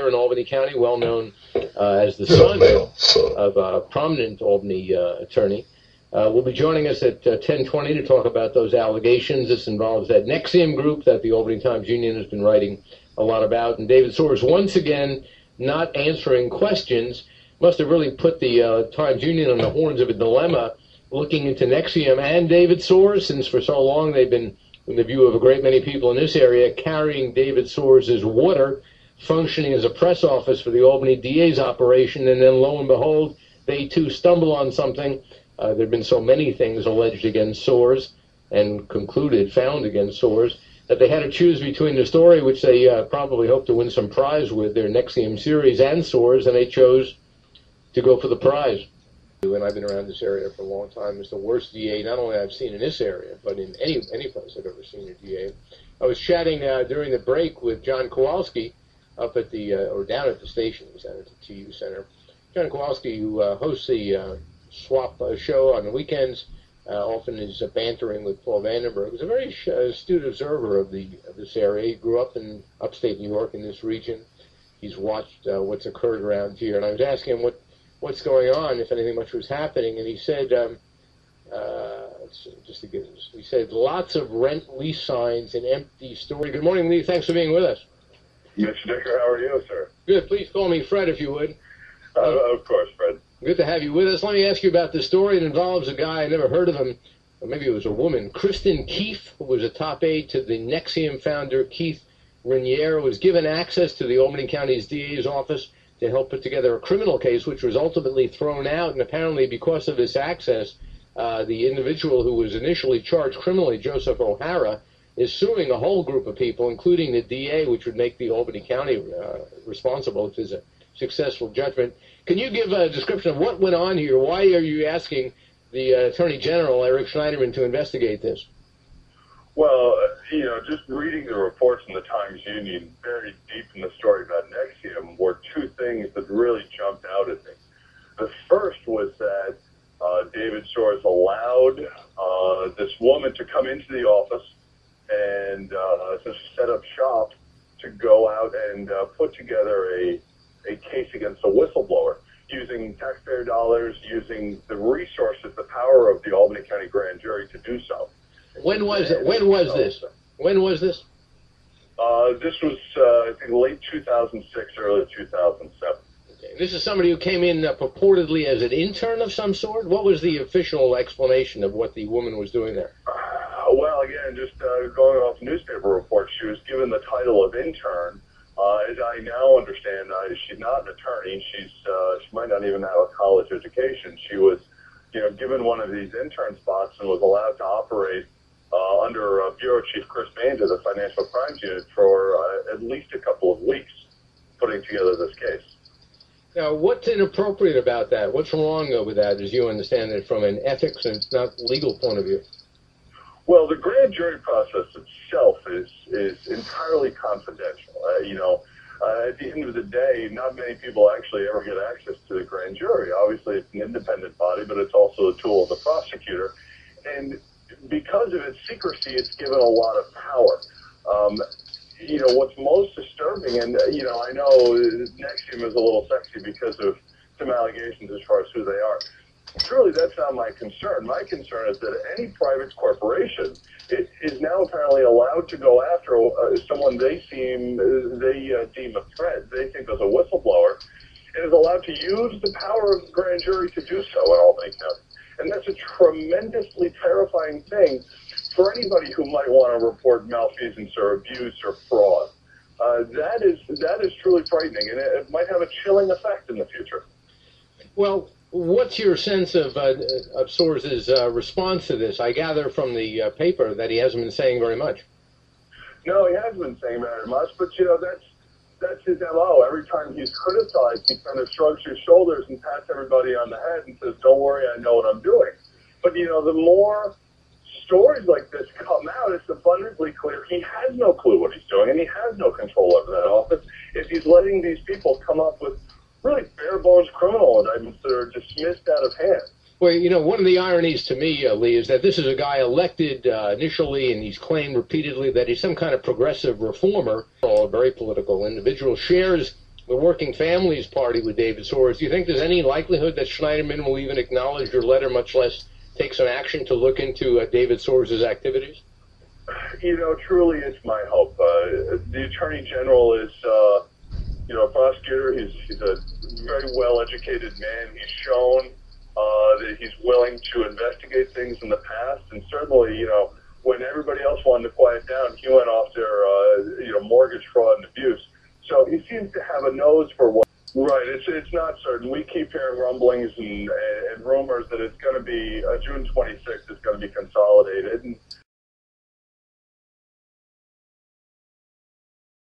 in Albany County, well known as the son of a prominent Albany attorney. Will be joining us at 10:20 to talk about those allegations. This involves that NXIVM group that the Albany Times-Union has been writing a lot about. And David Soares, once again, not answering questions, must have really put the Times-Union on the horns of a dilemma, looking into NXIVM and David Soares, since for so long they've been, in the view of a great many people in this area, carrying David Soares' water, functioning as a press office for the Albany DA's operation, and then lo and behold, they too stumble on something. There have been so many things alleged against Soares and found against Soares, that they had to choose between the story, which they probably hope to win some prize with, their NXIVM series, and Soares, and they chose to go for the prize. And I've been around this area for a long time. It's the worst DA not only I've seen in this area, but in any place I've ever seen a DA. I was chatting during the break with John Kowalski up at or down at the station. He was down at the TU Center. John Kowalski, who hosts the Swap show on the weekends, often is bantering with Paul Vandenberg. He's a very astute observer of this area. He grew up in upstate New York in this region. He's watched what's occurred around here, and I was asking him what's going on, if anything much was happening, and he said, he said lots of rent lease signs and empty storage. Good morning, Lee. Thanks for being with us. Mr. Dicker, how are you, sir? Good. Please call me Fred if you would. Of course, Fred. Good to have you with us. Let me ask you about this story. It involves a guy, I never heard of him, or maybe it was a woman, Kristen Keefe, who was a top aide to the NXIVM founder, Keith Raniere, was given access to the Albany County's DA's office to help put together a criminal case, which was ultimately thrown out. And apparently because of this access, the individual who was initially charged criminally, Joseph O'Hara, is suing a whole group of people, including the DA, which would make the Albany County responsible if there's a successful judgment. Can you give a description of what went on here? Why are you asking the Attorney General, Eric Schneiderman, to investigate this? Well, just reading the reports in the Times-Union, very deep in the story about NXIVM, were two things that really jumped out at me. The first was that David Soares allowed this woman to come into the office and to set up shop to go out and put together a case against a whistleblower, using taxpayer dollars, using the resources, the power of the Albany County Grand Jury to do so. When was it? When was this? When was this? This was, I think, late 2006, early 2007. Okay. This is somebody who came in purportedly as an intern of some sort? What was the official explanation of what the woman was doing there? Well, again, just going off newspaper reports, she was given the title of intern. As I now understand, she's not an attorney. She might not even have a college education. She was, given one of these intern spots and was allowed to operate under Bureau Chief Chris Baines of the Financial Crimes Unit for at least a couple of weeks, putting together this case. Now, what's inappropriate about that? What's wrong with that, as you understand it, from an ethics and not legal point of view? Well, the grand jury process itself is entirely confidential. At the end of the day, not many people actually ever get access to the grand jury. Obviously, it's an independent body, but it's also a tool of the prosecutor. And because of its secrecy, it's given a lot of power. What's most disturbing, and, I know NXIVM is a little sexy because of some allegations as far as who they are. Truly, that's not my concern. My concern is that any private corporation is now apparently allowed to go after someone they deem a threat, they think is a whistleblower, and is allowed to use the power of the grand jury to do so in Albany County. And that's a tremendously terrifying thing for anybody who might want to report malfeasance or abuse or fraud. That is truly frightening, and it might have a chilling effect in the future. Well, what's your sense of Soares' response to this? I gather from the paper that he hasn't been saying very much. No, he hasn't been saying very much, but that's his MO. Every time he's criticized, he kind of shrugs his shoulders and pats everybody on the head and says, "Don't worry, I know what I'm doing." But the more stories like this come out, it's abundantly clear he has no clue what he's doing, and he has no control over that office if he's letting these people come up with really bare-bones criminal indictments that are dismissed out of hand. Well, one of the ironies to me, Lee, is that this is a guy elected initially, and he's claimed repeatedly that he's some kind of progressive reformer, or a very political individual, shares Working Families Party with David Soares. Do you think there's any likelihood that Schneiderman will even acknowledge your letter, much less take some action to look into David Soares' activities? Truly it's my hope. The Attorney General is, a prosecutor. He's a very well-educated man. He's shown that he's willing to investigate things in the past, and certainly, when everybody else wanted to quiet down, he went after, mortgage fraud and abuse. So he seems to have a nose for what. Right, it's not certain. We keep hearing rumblings and rumors that it's going to be June 26th is going to be consolidated. And